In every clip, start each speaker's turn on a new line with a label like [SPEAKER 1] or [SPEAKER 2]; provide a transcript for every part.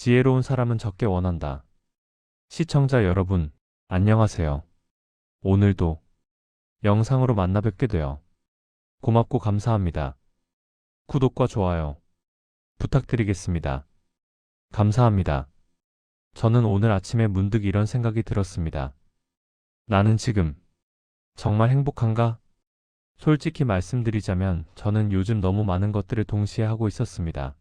[SPEAKER 1] 지혜로운 사람은 적게 원한다. 시청자 여러분, 안녕하세요. 오늘도 영상으로 만나 뵙게 되어 고맙고 감사합니다. 구독과 좋아요 부탁드리겠습니다. 감사합니다. 저는 오늘 아침에 문득 이런 생각이 들었습니다. 나는 지금 정말 행복한가? 솔직히 말씀드리자면 저는 요즘 너무 많은 것들을 동시에 하고 있었습니다.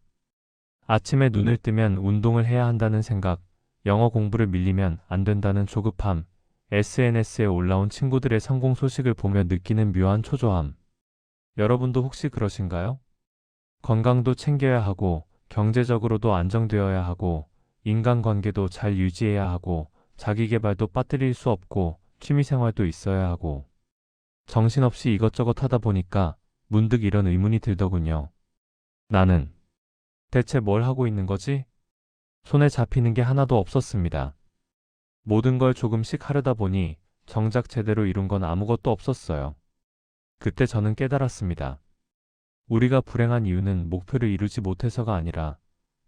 [SPEAKER 1] 아침에 눈을 뜨면 운동을 해야 한다는 생각, 영어 공부를 밀리면 안 된다는 조급함, SNS에 올라온 친구들의 성공 소식을 보며 느끼는 묘한 초조함. 여러분도 혹시 그러신가요? 건강도 챙겨야 하고, 경제적으로도 안정되어야 하고, 인간관계도 잘 유지해야 하고, 자기계발도 빠뜨릴 수 없고, 취미생활도 있어야 하고. 정신없이 이것저것 하다 보니까 문득 이런 의문이 들더군요. 나는 대체 뭘 하고 있는 거지? 손에 잡히는 게 하나도 없었습니다. 모든 걸 조금씩 하려다 보니 정작 제대로 이룬 건 아무것도 없었어요. 그때 저는 깨달았습니다. 우리가 불행한 이유는 목표를 이루지 못해서가 아니라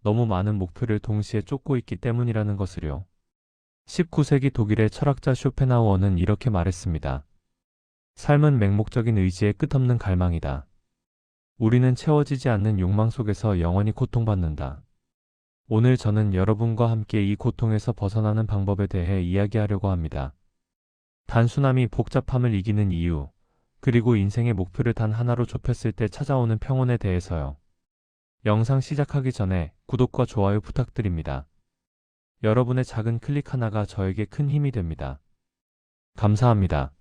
[SPEAKER 1] 너무 많은 목표를 동시에 쫓고 있기 때문이라는 것을요. 19세기 독일의 철학자 쇼펜하우어는 이렇게 말했습니다. 삶은 맹목적인 의지의 끝없는 갈망이다. 우리는 채워지지 않는 욕망 속에서 영원히 고통받는다. 오늘 저는 여러분과 함께 이 고통에서 벗어나는 방법에 대해 이야기하려고 합니다. 단순함이 복잡함을 이기는 이유, 그리고 인생의 목표를 단 하나로 좁혔을 때 찾아오는 평온에 대해서요. 영상 시작하기 전에 구독과 좋아요 부탁드립니다. 여러분의 작은 클릭 하나가 저에게 큰 힘이 됩니다. 감사합니다.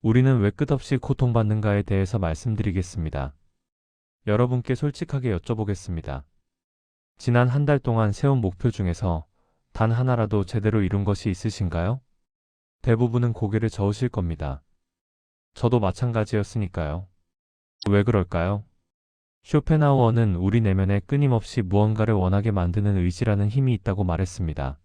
[SPEAKER 1] 우리는 왜 끝없이 고통받는가에 대해서 말씀드리겠습니다. 여러분께 솔직하게 여쭤보겠습니다. 지난 한 달 동안 세운 목표 중에서 단 하나라도 제대로 이룬 것이 있으신가요? 대부분은 고개를 저으실 겁니다. 저도 마찬가지였으니까요. 왜 그럴까요? 쇼펜하우어는 우리 내면에 끊임없이 무언가를 원하게 만드는 의지라는 힘이 있다고 말했습니다.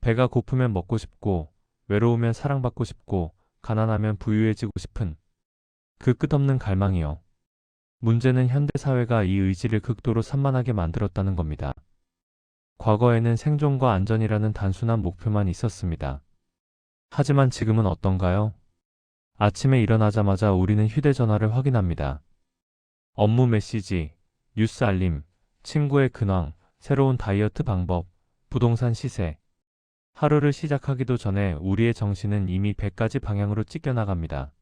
[SPEAKER 1] 배가 고프면 먹고 싶고, 외로우면 사랑받고 싶고, 가난하면 부유해지고 싶은 그 끝없는 갈망이요. 문제는 현대사회가 이 의지를 극도로 산만하게 만들었다는 겁니다. 과거에는 생존과 안전이라는 단순한 목표만 있었습니다. 하지만 지금은 어떤가요? 아침에 일어나자마자 우리는 휴대전화를 확인합니다. 업무 메시지, 뉴스 알림, 친구의 근황, 새로운 다이어트 방법, 부동산 시세. 하루를 시작하기도 전에 우리의 정신은 이미 100가지 방향으로 찢겨나갑니다.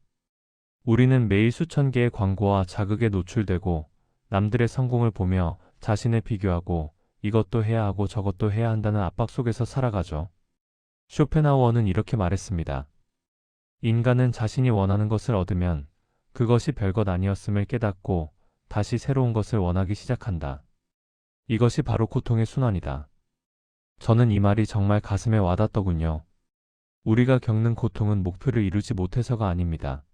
[SPEAKER 1] 우리는 매일 수천 개의 광고와 자극에 노출되고 남들의 성공을 보며 자신을 비교하고 이것도 해야 하고 저것도 해야 한다는 압박 속에서 살아가죠. 쇼펜하우어는 이렇게 말했습니다. 인간은 자신이 원하는 것을 얻으면 그것이 별것 아니었음을 깨닫고 다시 새로운 것을 원하기 시작한다. 이것이 바로 고통의 순환이다. 저는 이 말이 정말 가슴에 와닿더군요. 우리가 겪는 고통은 목표를 이루지 못해서가 아닙니다.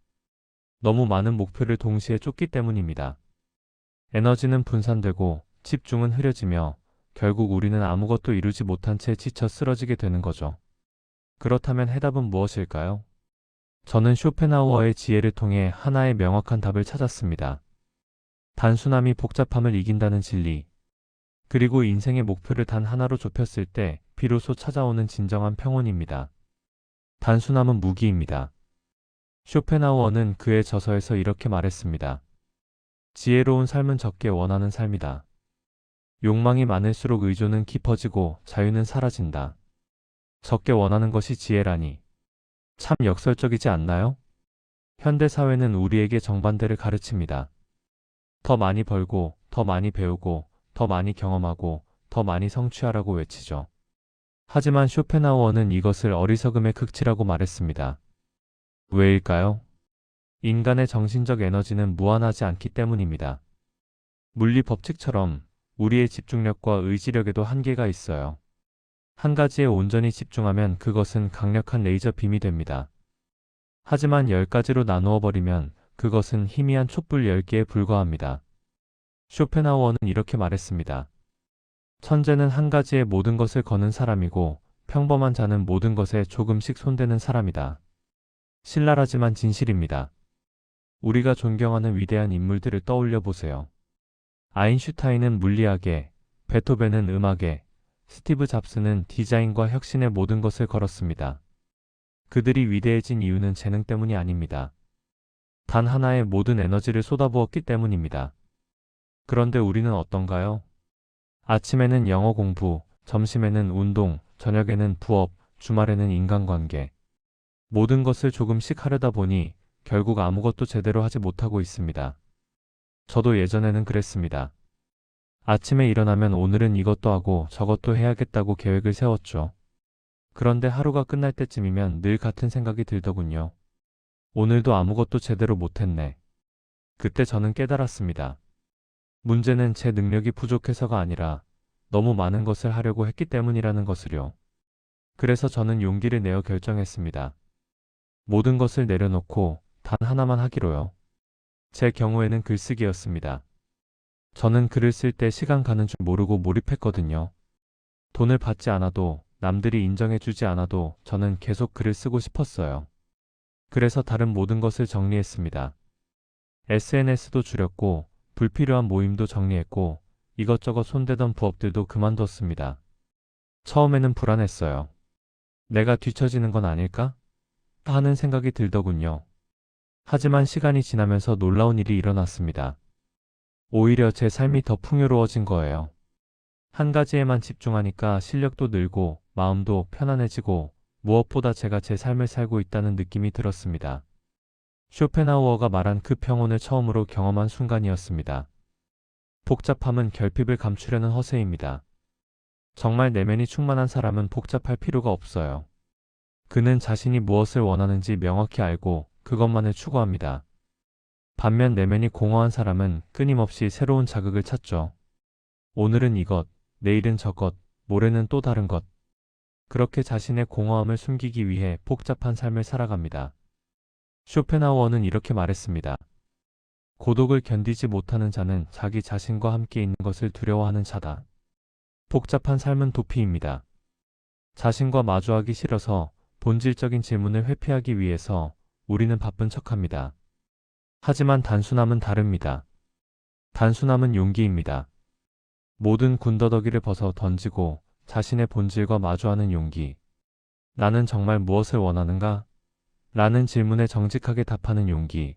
[SPEAKER 1] 너무 많은 목표를 동시에 쫓기 때문입니다. 에너지는 분산되고 집중은 흐려지며 결국 우리는 아무것도 이루지 못한 채 지쳐 쓰러지게 되는 거죠. 그렇다면 해답은 무엇일까요? 저는 쇼펜하우어의 지혜를 통해 하나의 명확한 답을 찾았습니다. 단순함이 복잡함을 이긴다는 진리. 그리고 인생의 목표를 단 하나로 좁혔을 때 비로소 찾아오는 진정한 평온입니다. 단순함은 무기입니다. 쇼펜하우어는 그의 저서에서 이렇게 말했습니다. 지혜로운 삶은 적게 원하는 삶이다. 욕망이 많을수록 의존은 깊어지고 자유는 사라진다. 적게 원하는 것이 지혜라니. 참 역설적이지 않나요? 현대사회는 우리에게 정반대를 가르칩니다. 더 많이 벌고, 더 많이 배우고, 더 많이 경험하고, 더 많이 성취하라고 외치죠. 하지만 쇼펜하우어는 이것을 어리석음의 극치라고 말했습니다. 왜일까요? 인간의 정신적 에너지는 무한하지 않기 때문입니다. 물리 법칙처럼 우리의 집중력과 의지력에도 한계가 있어요. 한 가지에 온전히 집중하면 그것은 강력한 레이저 빔이 됩니다. 하지만 10가지로 나누어 버리면 그것은 희미한 촛불 10개에 불과합니다. 쇼펜하우어는 이렇게 말했습니다. 천재는 한 가지에 모든 것을 거는 사람이고 평범한 자는 모든 것에 조금씩 손대는 사람이다. 신랄하지만 진실입니다. 우리가 존경하는 위대한 인물들을 떠올려 보세요. 아인슈타인은 물리학에, 베토벤은 음악에, 스티브 잡스는 디자인과 혁신의 모든 것을 걸었습니다. 그들이 위대해진 이유는 재능 때문이 아닙니다. 단 하나의 모든 에너지를 쏟아부었기 때문입니다. 그런데 우리는 어떤가요? 아침에는 영어 공부, 점심에는 운동, 저녁에는 부업, 주말에는 인간관계. 모든 것을 조금씩 하려다 보니 결국 아무것도 제대로 하지 못하고 있습니다. 저도 예전에는 그랬습니다. 아침에 일어나면 오늘은 이것도 하고 저것도 해야겠다고 계획을 세웠죠. 그런데 하루가 끝날 때쯤이면 늘 같은 생각이 들더군요. 오늘도 아무것도 제대로 못했네. 그때 저는 깨달았습니다. 문제는 제 능력이 부족해서가 아니라 너무 많은 것을 하려고 했기 때문이라는 것을요. 그래서 저는 용기를 내어 결정했습니다. 모든 것을 내려놓고 단 하나만 하기로요. 제 경우에는 글쓰기였습니다. 저는 글을 쓸 때 시간 가는 줄 모르고 몰입했거든요. 돈을 받지 않아도 남들이 인정해주지 않아도 저는 계속 글을 쓰고 싶었어요. 그래서 다른 모든 것을 정리했습니다. SNS도 줄였고 불필요한 모임도 정리했고 이것저것 손대던 부업들도 그만뒀습니다. 처음에는 불안했어요. 내가 뒤처지는 건 아닐까? 하는 생각이 들더군요. 하지만 시간이 지나면서 놀라운 일이 일어났습니다. 오히려 제 삶이 더 풍요로워진 거예요. 한 가지에만 집중하니까 실력도 늘고 마음도 편안해지고 무엇보다 제가 제 삶을 살고 있다는 느낌이 들었습니다. 쇼펜하우어가 말한 그 평온을 처음으로 경험한 순간이었습니다. 복잡함은 결핍을 감추려는 허세입니다. 정말 내면이 충만한 사람은 복잡할 필요가 없어요. 그는 자신이 무엇을 원하는지 명확히 알고 그것만을 추구합니다. 반면 내면이 공허한 사람은 끊임없이 새로운 자극을 찾죠. 오늘은 이것, 내일은 저것, 모레는 또 다른 것. 그렇게 자신의 공허함을 숨기기 위해 복잡한 삶을 살아갑니다. 쇼펜하우어는 이렇게 말했습니다. 고독을 견디지 못하는 자는 자기 자신과 함께 있는 것을 두려워하는 자다. 복잡한 삶은 도피입니다. 자신과 마주하기 싫어서 본질적인 질문을 회피하기 위해서 우리는 바쁜 척합니다. 하지만 단순함은 다릅니다. 단순함은 용기입니다. 모든 군더더기를 벗어 던지고 자신의 본질과 마주하는 용기. 나는 정말 무엇을 원하는가? 라는 질문에 정직하게 답하는 용기.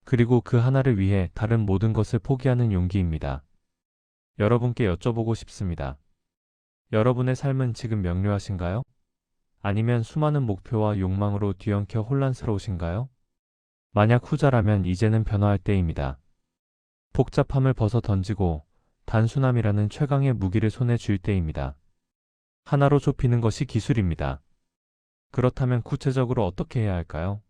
[SPEAKER 1] 그리고 그 하나를 위해 다른 모든 것을 포기하는 용기입니다. 여러분께 여쭤보고 싶습니다. 여러분의 삶은 지금 명료하신가요? 아니면 수많은 목표와 욕망으로 뒤엉켜 혼란스러우신가요? 만약 후자라면 이제는 변화할 때입니다. 복잡함을 벗어 던지고 단순함이라는 최강의 무기를 손에 쥘 때입니다. 하나로 좁히는 것이 기술입니다. 그렇다면 구체적으로 어떻게 해야 할까요?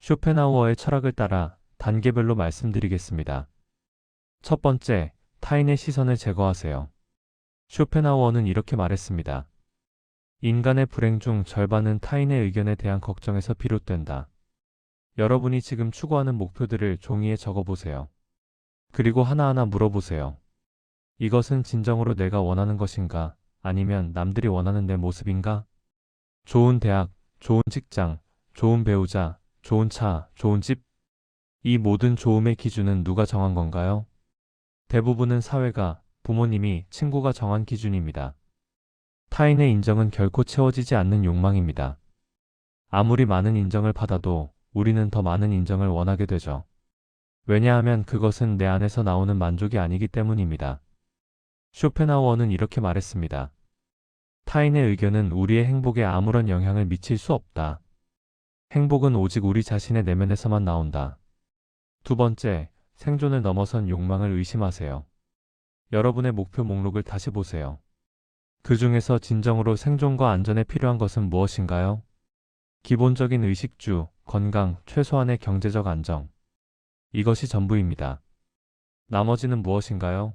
[SPEAKER 1] 쇼펜하우어의 철학을 따라 단계별로 말씀드리겠습니다. 첫 번째, 타인의 시선을 제거하세요. 쇼펜하우어는 이렇게 말했습니다. 인간의 불행 중 절반은 타인의 의견에 대한 걱정에서 비롯된다. 여러분이 지금 추구하는 목표들을 종이에 적어보세요. 그리고 하나하나 물어보세요. 이것은 진정으로 내가 원하는 것인가? 아니면 남들이 원하는 내 모습인가? 좋은 대학, 좋은 직장, 좋은 배우자, 좋은 차, 좋은 집. 이 모든 좋음의 기준은 누가 정한 건가요? 대부분은 사회가, 부모님이, 친구가 정한 기준입니다. 타인의 인정은 결코 채워지지 않는 욕망입니다. 아무리 많은 인정을 받아도 우리는 더 많은 인정을 원하게 되죠. 왜냐하면 그것은 내 안에서 나오는 만족이 아니기 때문입니다. 쇼펜하우어는 이렇게 말했습니다. 타인의 의견은 우리의 행복에 아무런 영향을 미칠 수 없다. 행복은 오직 우리 자신의 내면에서만 나온다. 두 번째, 생존을 넘어선 욕망을 의심하세요. 여러분의 목표 목록을 다시 보세요. 그 중에서 진정으로 생존과 안전에 필요한 것은 무엇인가요? 기본적인 의식주, 건강, 최소한의 경제적 안정. 이것이 전부입니다. 나머지는 무엇인가요?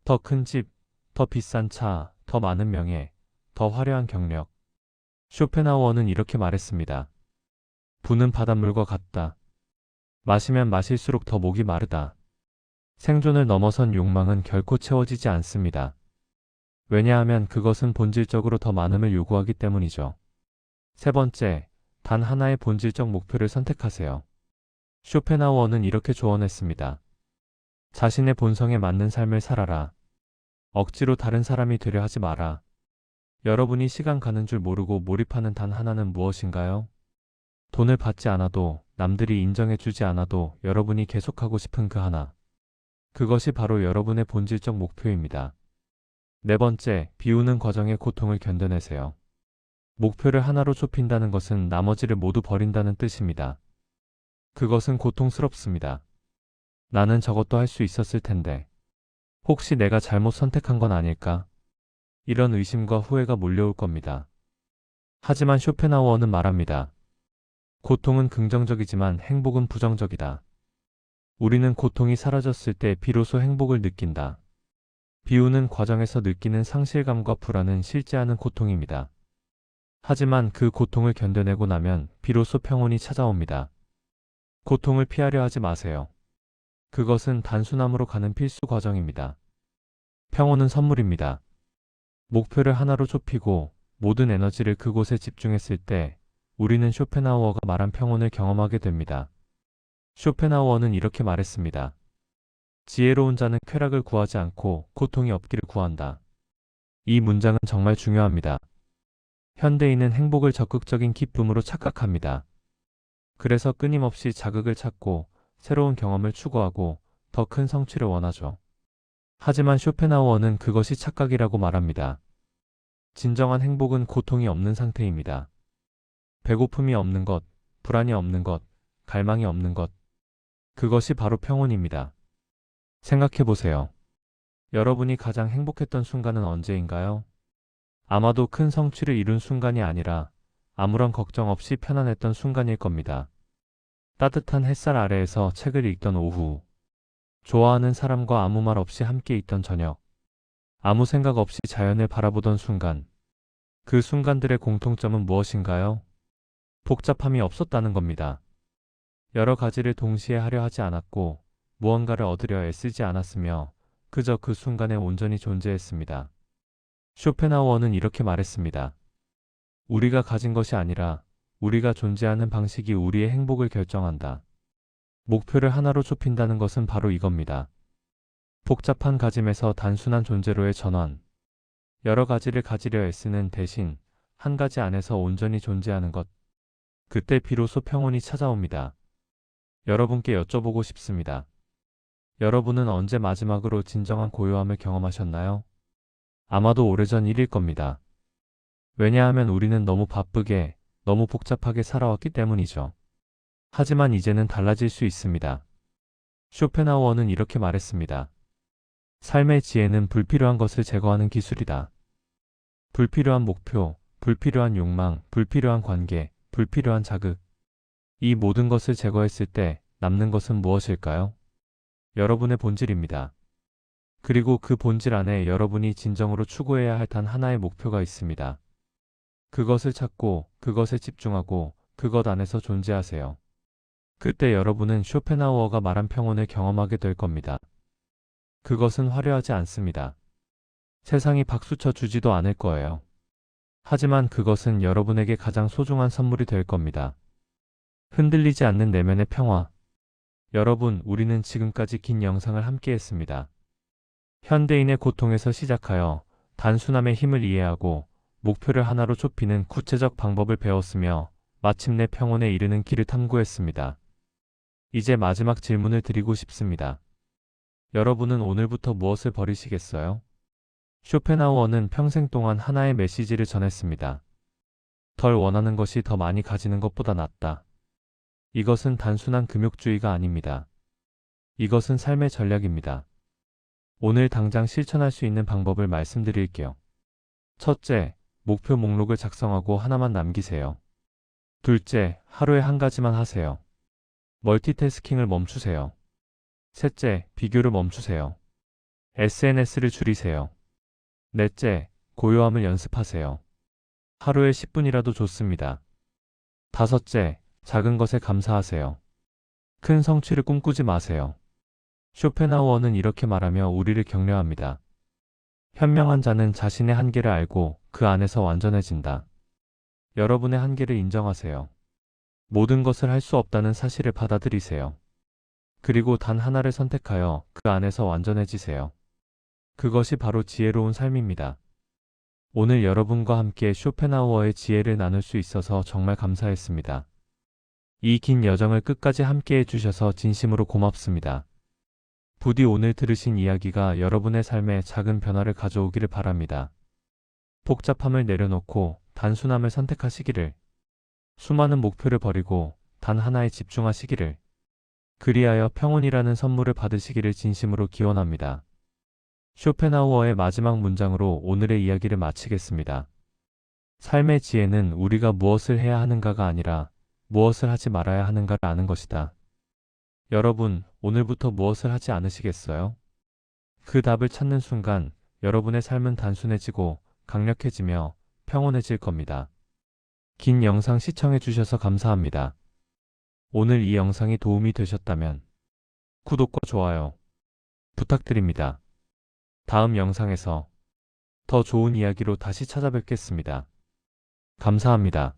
[SPEAKER 1] 더 큰 집, 더 비싼 차, 더 많은 명예, 더 화려한 경력. 쇼펜하우어는 이렇게 말했습니다. 부는 바닷물과 같다. 마시면 마실수록 더 목이 마르다. 생존을 넘어선 욕망은 결코 채워지지 않습니다. 왜냐하면 그것은 본질적으로 더 많음을 요구하기 때문이죠. 세 번째, 단 하나의 본질적 목표를 선택하세요. 쇼펜하우어는 이렇게 조언했습니다. 자신의 본성에 맞는 삶을 살아라. 억지로 다른 사람이 되려 하지 마라. 여러분이 시간 가는 줄 모르고 몰입하는 단 하나는 무엇인가요? 돈을 받지 않아도, 남들이 인정해주지 않아도 여러분이 계속하고 싶은 그 하나. 그것이 바로 여러분의 본질적 목표입니다. 네 번째, 비우는 과정의 고통을 견뎌내세요. 목표를 하나로 좁힌다는 것은 나머지를 모두 버린다는 뜻입니다. 그것은 고통스럽습니다. 나는 저것도 할 수 있었을 텐데. 혹시 내가 잘못 선택한 건 아닐까? 이런 의심과 후회가 몰려올 겁니다. 하지만 쇼펜하우어는 말합니다. 고통은 긍정적이지만 행복은 부정적이다. 우리는 고통이 사라졌을 때 비로소 행복을 느낀다. 비우는 과정에서 느끼는 상실감과 불안은 실제하는 고통입니다. 하지만 그 고통을 견뎌내고 나면 비로소 평온이 찾아옵니다. 고통을 피하려 하지 마세요. 그것은 단순함으로 가는 필수 과정입니다. 평온은 선물입니다. 목표를 하나로 좁히고 모든 에너지를 그곳에 집중했을 때 우리는 쇼펜하우어가 말한 평온을 경험하게 됩니다. 쇼펜하우어는 이렇게 말했습니다. 지혜로운 자는 쾌락을 구하지 않고 고통이 없기를 구한다. 이 문장은 정말 중요합니다. 현대인은 행복을 적극적인 기쁨으로 착각합니다. 그래서 끊임없이 자극을 찾고 새로운 경험을 추구하고 더 큰 성취를 원하죠. 하지만 쇼펜하우어는 그것이 착각이라고 말합니다. 진정한 행복은 고통이 없는 상태입니다. 배고픔이 없는 것, 불안이 없는 것, 갈망이 없는 것. 그것이 바로 평온입니다. 생각해 보세요. 여러분이 가장 행복했던 순간은 언제인가요? 아마도 큰 성취를 이룬 순간이 아니라 아무런 걱정 없이 편안했던 순간일 겁니다. 따뜻한 햇살 아래에서 책을 읽던 오후, 좋아하는 사람과 아무 말 없이 함께 있던 저녁, 아무 생각 없이 자연을 바라보던 순간. 그 순간들의 공통점은 무엇인가요? 복잡함이 없었다는 겁니다. 여러 가지를 동시에 하려 하지 않았고 무언가를 얻으려 애쓰지 않았으며 그저 그 순간에 온전히 존재했습니다. 쇼펜하우어는 이렇게 말했습니다. 우리가 가진 것이 아니라 우리가 존재하는 방식이 우리의 행복을 결정한다. 목표를 하나로 좁힌다는 것은 바로 이겁니다. 복잡한 가짐에서 단순한 존재로의 전환. 여러 가지를 가지려 애쓰는 대신 한 가지 안에서 온전히 존재하는 것. 그때 비로소 평온이 찾아옵니다. 여러분께 여쭤보고 싶습니다. 여러분은 언제 마지막으로 진정한 고요함을 경험하셨나요? 아마도 오래전 일일 겁니다. 왜냐하면 우리는 너무 바쁘게, 너무 복잡하게 살아왔기 때문이죠. 하지만 이제는 달라질 수 있습니다. 쇼펜하우어는 이렇게 말했습니다. 삶의 지혜는 불필요한 것을 제거하는 기술이다. 불필요한 목표, 불필요한 욕망, 불필요한 관계, 불필요한 자극. 이 모든 것을 제거했을 때 남는 것은 무엇일까요? 여러분의 본질입니다. 그리고 그 본질 안에 여러분이 진정으로 추구해야 할 단 하나의 목표가 있습니다. 그것을 찾고, 그것에 집중하고, 그것 안에서 존재하세요. 그때 여러분은 쇼펜하우어가 말한 평온을 경험하게 될 겁니다. 그것은 화려하지 않습니다. 세상이 박수쳐 주지도 않을 거예요. 하지만 그것은 여러분에게 가장 소중한 선물이 될 겁니다. 흔들리지 않는 내면의 평화. 여러분, 우리는 지금까지 긴 영상을 함께 했습니다. 현대인의 고통에서 시작하여 단순함의 힘을 이해하고 목표를 하나로 좁히는 구체적 방법을 배웠으며 마침내 평온에 이르는 길을 탐구했습니다. 이제 마지막 질문을 드리고 싶습니다. 여러분은 오늘부터 무엇을 버리시겠어요? 쇼펜하우어는 평생 동안 하나의 메시지를 전했습니다. 덜 원하는 것이 더 많이 가지는 것보다 낫다. 이것은 단순한 금욕주의가 아닙니다. 이것은 삶의 전략입니다. 오늘 당장 실천할 수 있는 방법을 말씀드릴게요. 첫째, 목표 목록을 작성하고 하나만 남기세요. 둘째, 하루에 한 가지만 하세요. 멀티태스킹을 멈추세요. 셋째, 비교를 멈추세요. SNS를 줄이세요. 넷째, 고요함을 연습하세요. 하루에 10분이라도 좋습니다. 다섯째, 작은 것에 감사하세요. 큰 성취를 꿈꾸지 마세요. 쇼펜하우어는 이렇게 말하며 우리를 격려합니다. 현명한 자는 자신의 한계를 알고 그 안에서 완전해진다. 여러분의 한계를 인정하세요. 모든 것을 할 수 없다는 사실을 받아들이세요. 그리고 단 하나를 선택하여 그 안에서 완전해지세요. 그것이 바로 지혜로운 삶입니다. 오늘 여러분과 함께 쇼펜하우어의 지혜를 나눌 수 있어서 정말 감사했습니다. 이 긴 여정을 끝까지 함께 해주셔서 진심으로 고맙습니다. 부디 오늘 들으신 이야기가 여러분의 삶에 작은 변화를 가져오기를 바랍니다. 복잡함을 내려놓고 단순함을 선택하시기를, 수많은 목표를 버리고 단 하나에 집중하시기를, 그리하여 평온이라는 선물을 받으시기를 진심으로 기원합니다. 쇼펜하우어의 마지막 문장으로 오늘의 이야기를 마치겠습니다. 삶의 지혜는 우리가 무엇을 해야 하는가가 아니라 무엇을 하지 말아야 하는가를 아는 것이다. 여러분, 오늘부터 무엇을 하지 않으시겠어요? 그 답을 찾는 순간 여러분의 삶은 단순해지고 강력해지며 평온해질 겁니다. 긴 영상 시청해주셔서 감사합니다. 오늘 이 영상이 도움이 되셨다면 구독과 좋아요 부탁드립니다. 다음 영상에서 더 좋은 이야기로 다시 찾아뵙겠습니다. 감사합니다.